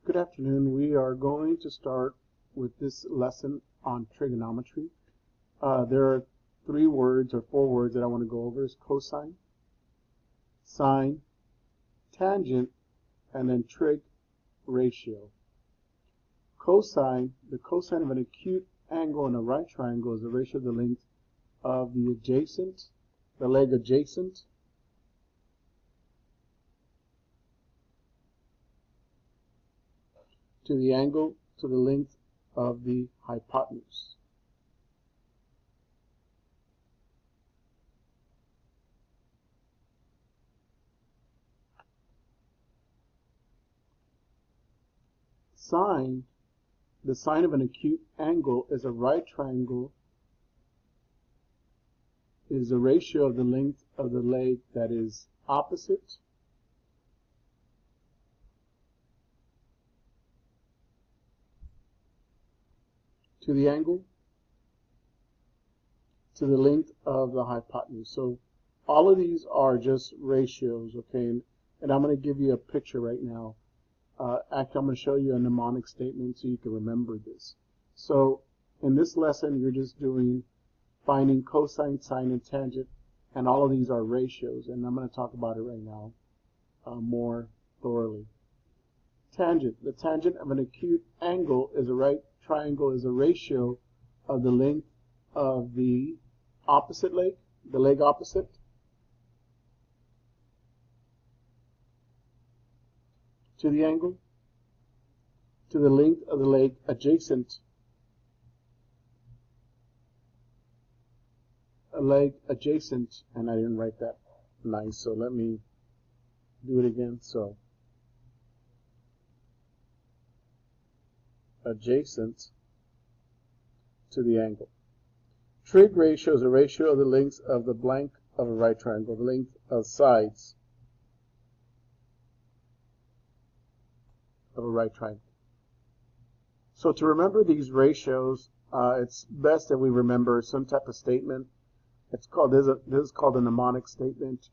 Good afternoon. We are going to start with this lesson on trigonometry. There are three words or four words that I want to go over: is cosine, sine, tangent, and then trig ratio. Cosine, the cosine of an acute angle in a right triangle is the ratio of the length of the leg adjacent to the angle to the length of the hypotenuse. Sine, the sine of an acute angle is a right triangle, is the ratio of the length of the leg that is opposite to the angle to the length of the hypotenuse. So all of these are just ratios, okay? And I'm going to give you a picture right now. Actually, I'm going to show you a mnemonic statement so you can remember this. So in this lesson, you're just finding cosine, sine, and tangent, and all of these are ratios, and I'm going to talk about it right now more thoroughly. Tangent. The tangent of an acute angle is a right triangle is a ratio of the length of the opposite leg, the leg opposite, to the angle, to the length of the leg adjacent, and I didn't write that nice, so let me do it again. So adjacent to the angle. Trig ratio is a ratio of the lengths of the blank of a right triangle, the length of sides of a right triangle. So to remember these ratios, it's best that we remember some type of statement. It's called this is called a mnemonic statement.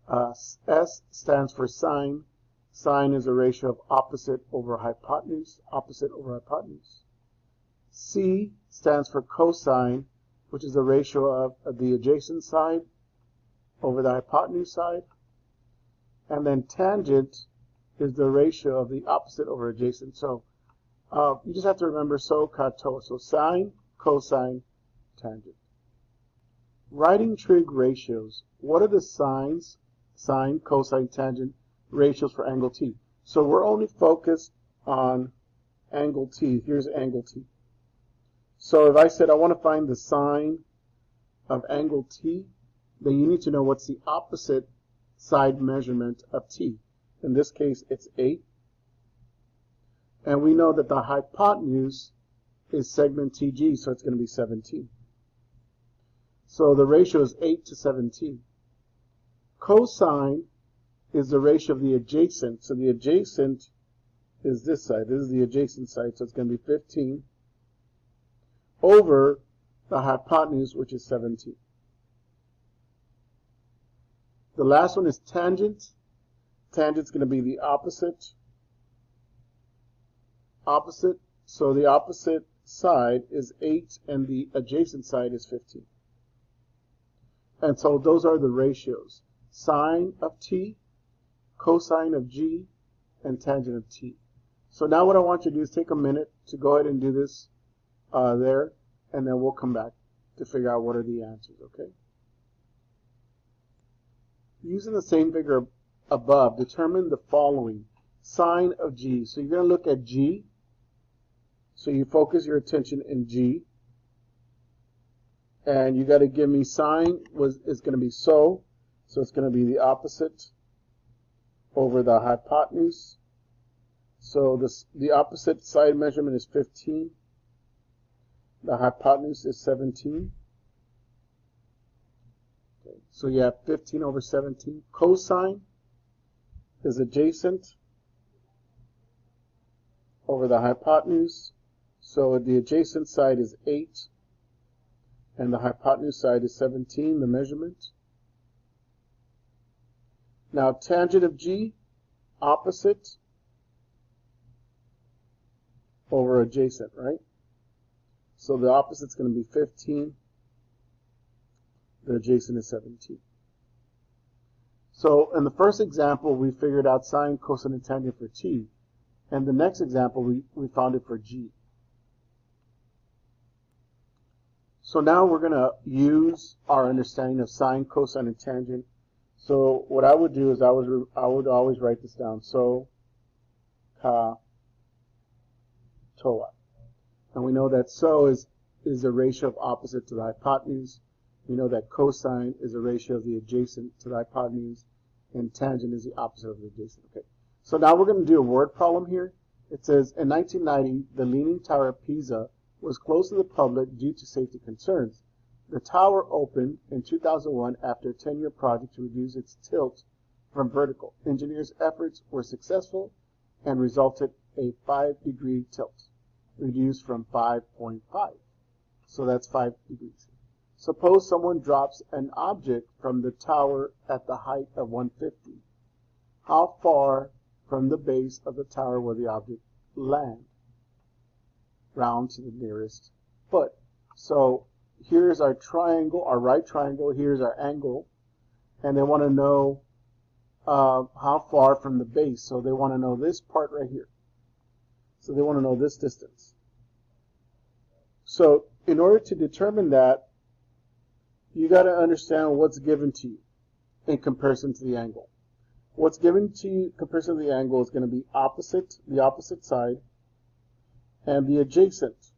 S stands for sine. Sine is a ratio of opposite over hypotenuse. Opposite over hypotenuse. C stands for cosine, which is the ratio of the adjacent side over the hypotenuse side. And then tangent is the ratio of the opposite over adjacent. So you just have to remember so, to. So sine, cosine, tangent. Writing trig ratios. What are the signs, sine, cosine, tangent ratios for angle T? So we're only focused on angle T. Here's angle T. So if I said I want to find the sine of angle T, then you need to know what's the opposite side measurement of T. In this case, it's 8. And we know that the hypotenuse is segment TG, so it's going to be 17. So the ratio is 8 to 17. Cosine is the ratio of the adjacent. So the adjacent is this side. This is the adjacent side, so it's going to be 15 over the hypotenuse, which is 17. The last one is tangent. Tangent's going to be the opposite. So the opposite side is 8 and the adjacent side is 15. And so those are the ratios: sine of T, cosine of G, and tangent of T. So now what I want you to do is take a minute to go ahead and do this there, and then we'll come back to figure out what are the answers, okay? Using the same figure above, determine the following. Sine of G. So you're going to look at G. So you focus your attention in G. And you got to give me sine is going to be so it's going to be the opposite over the hypotenuse. So the opposite side measurement is 15. The hypotenuse is 17. Okay, so you have 15 over 17. Cosine is adjacent over the hypotenuse. So the adjacent side is 8. And the hypotenuse side is 17, the measurement. Now tangent of G, opposite over adjacent, right? So the opposite's going to be 15. The adjacent is 17. So in the first example, we figured out sine, cosine, and tangent for t. And the next example, we found it for g. So now we're going to use our understanding of sine, cosine, and tangent. So what I would do is I would always write this down. So, ka, toa. And we know that so is the ratio of opposite to the hypotenuse. We know that cosine is a ratio of the adjacent to the hypotenuse, and tangent is the opposite of the adjacent. Okay. So now we're going to do a word problem here. It says, in 1990, the Leaning Tower of Pisa was closed to the public due to safety concerns. The tower opened in 2001 after a 10-year project to reduce its tilt from vertical. Engineers' efforts were successful and resulted a 5-degree tilt, reduced from 5.5. So that's 5 degrees. Suppose someone drops an object from the tower at the height of 150. How far from the base of the tower will the object land? Round to the nearest foot. So here's our triangle, our right triangle. Here's our angle. And they want to know how far from the base. So they want to know this part right here. So they want to know this distance. So in order to determine that, you got to understand what's given to you in comparison to the angle. What's given to you in comparison to the angle is going to be opposite, the opposite side, and the adjacent.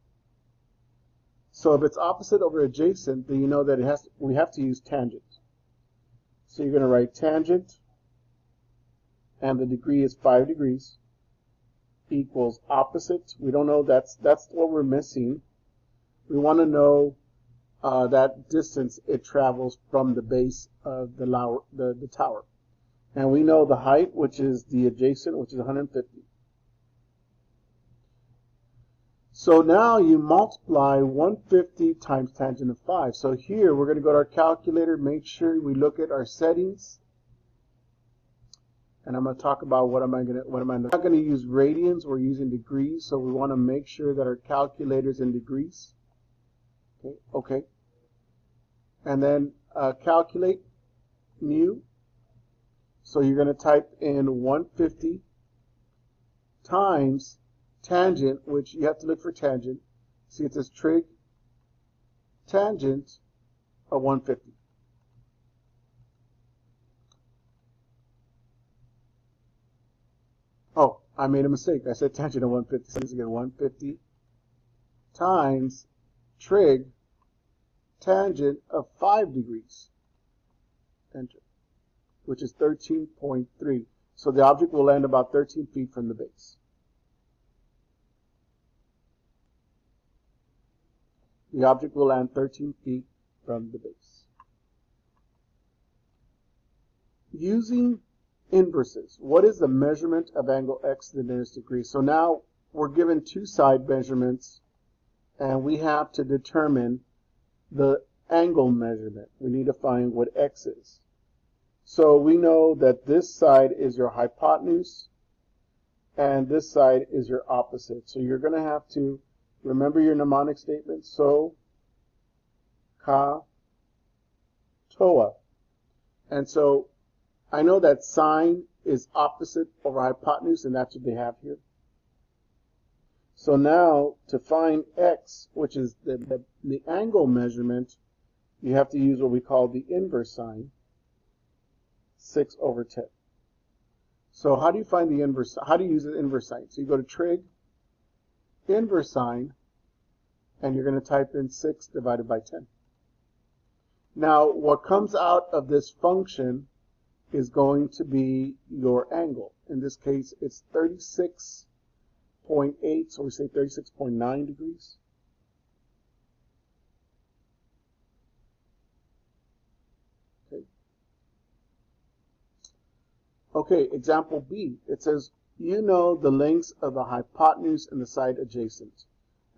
So if it's opposite over adjacent, then you know that we have to use tangent. So you're going to write tangent, and the degree is 5 degrees, equals opposite. We don't know, that's what we're missing. We want to know that distance it travels from the base of the tower. And we know the height, which is the adjacent, which is 150. So now you multiply 150 times tangent of 5. So here we're going to go to our calculator, make sure we look at our settings. And I'm going to talk about I'm not going to use radians, we're using degrees, so we want to make sure that our calculator's in degrees. Okay. And then calculate new. So you're going to type in 150 times tangent, which you have to look for tangent. See, it says trig tangent of 150. Oh, I made a mistake. I said tangent of 150. So again, 150 times trig tangent of 5 degrees. Enter. Which is 13.3. So the object will land about 13 feet from the base. The object will land 13 feet from the base. Using inverses, what is the measurement of angle x to the nearest degree? So now we're given two side measurements, and we have to determine the angle measurement. We need to find what x is. So we know that this side is your hypotenuse, and this side is your opposite. So you're going to have to remember your mnemonic statement. So, ka, toa. And so I know that sine is opposite over hypotenuse, and that's what they have here. So now to find x, which is the angle measurement, you have to use what we call the inverse sine, 6 over 10. So how do you find the inverse? How do you use the inverse sine? So you go to trig, inverse sine, and you're going to type in 6 divided by 10. Now, what comes out of this function is going to be your angle. In this case, it's 36.8, so we say 36.9 degrees. Okay, example B. It says, you know the lengths of the hypotenuse and the side adjacent.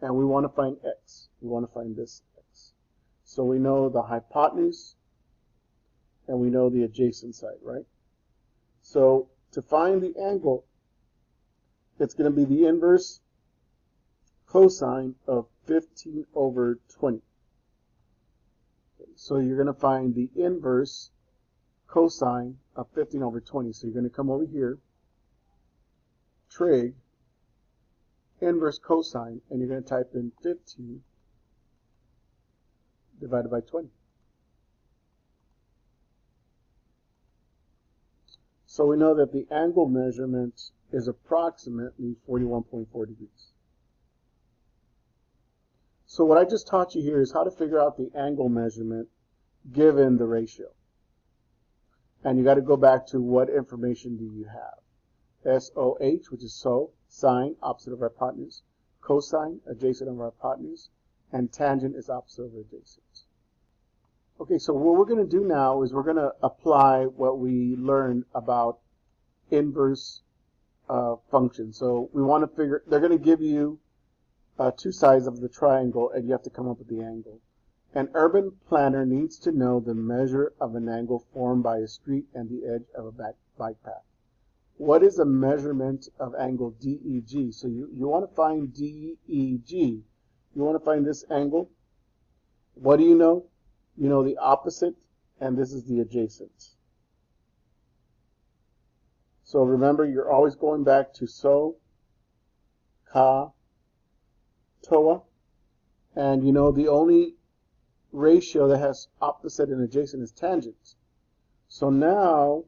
And we want to find x. We want to find this x. So we know the hypotenuse and we know the adjacent side, right? So to find the angle, it's going to be the inverse cosine of 15 over 20. So you're going to find the inverse cosine of 15 over 20. So you're going to come over here, trig, inverse cosine, and you're going to type in 15 divided by 20. So we know that the angle measurement is approximately 41.4 degrees. So what I just taught you here is how to figure out the angle measurement given the ratio. And you got to go back to what information do you have. SOH, which is so, sine, opposite of hypotenuse, cosine, adjacent of hypotenuse, and tangent is opposite of adjacent. Okay, so what we're going to do now is we're going to apply what we learned about inverse functions. So we want to figure, they're going to give you two sides of the triangle, and you have to come up with the angle. An urban planner needs to know the measure of an angle formed by a street and the edge of a bike path. What is a measurement of angle DEG? So you want to find DEG. You want to find this angle. What do you know? You know the opposite, and this is the adjacent. So remember, you're always going back to so, ka, toa, and you know the only ratio that has opposite and adjacent is tangents. So now,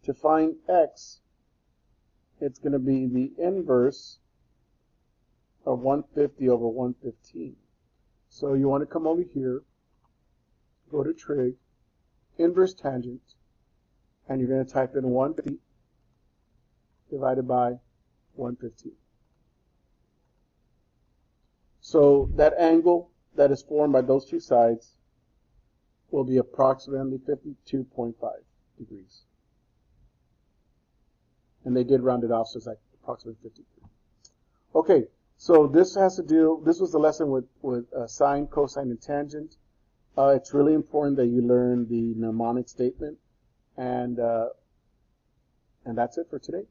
to find x, it's going to be the inverse of 150 over 115. So you want to come over here, go to trig, inverse tangent, and you're going to type in 150 divided by 115. So that angle that is formed by those two sides will be approximately 52.5 degrees. And they did round it off, so it's like approximately 53. Okay, so this has to do, this was the lesson with sine, cosine, and tangent. It's really important that you learn the mnemonic statement, and that's it for today.